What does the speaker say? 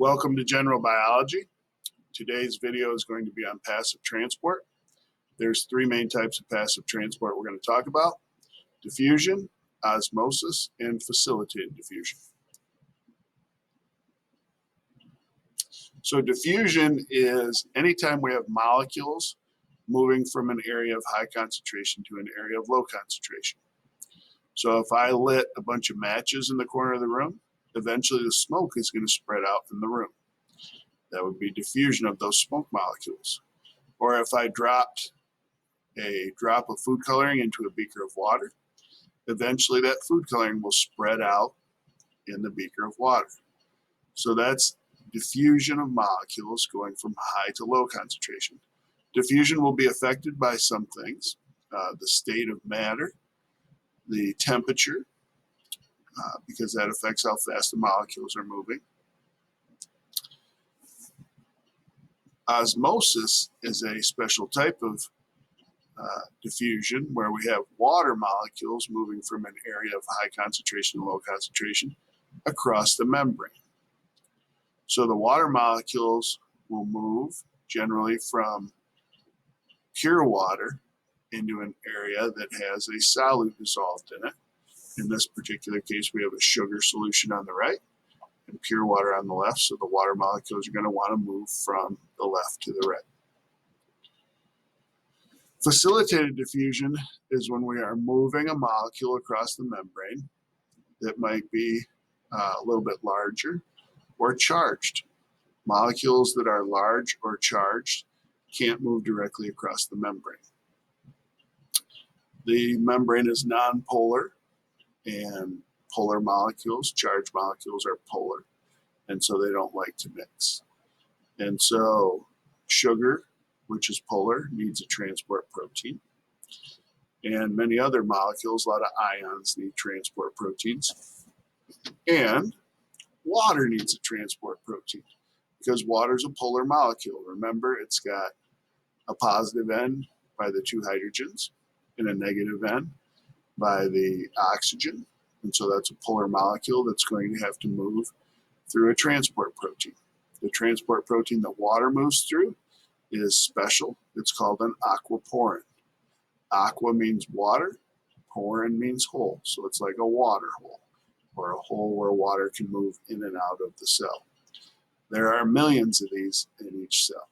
Welcome to General Biology. Today's video is going to be on passive transport. There's three main types of passive transport we're going to talk about: diffusion, osmosis, and facilitated diffusion. So diffusion is anytime we have molecules moving from an area of high concentration to an area of low concentration. So if I lit a bunch of matches in the corner of the room, eventually the smoke is going to spread out in the room. That would be diffusion of those smoke molecules. Or if I dropped a drop of food coloring into a beaker of water, eventually that food coloring will spread out in the beaker of water. So that's diffusion of molecules going from high to low concentration. Diffusion will be affected by some things: the state of matter, the temperature, because that affects how fast the molecules are moving. Osmosis is a special type of diffusion where we have water molecules moving from an area of high concentration to low concentration across the membrane. So the water molecules will move generally from pure water into an area that has a solute dissolved in it. In this particular case, we have a sugar solution on the right and pure water on the left, so the water molecules are going to want to move from the left to the right. Facilitated diffusion is when we are moving a molecule across the membrane that might be a little bit larger or charged. Molecules that are large or charged can't move directly across the membrane. The membrane is nonpolar, and polar molecules, charged molecules, are polar, and so they don't like to mix. And so sugar, which is polar, needs a transport protein. And many other molecules, a lot of ions, need transport proteins. And water needs a transport protein because water is a polar molecule. Remember, it's got a positive end by the two hydrogens and a negative end by the oxygen. And so that's a polar molecule that's going to have to move through a transport protein. The transport protein that water moves through is special. It's called an aquaporin. Aqua means water, porin means hole. So it's like a water hole, or a hole where water can move in and out of the cell. There are millions of these in each cell.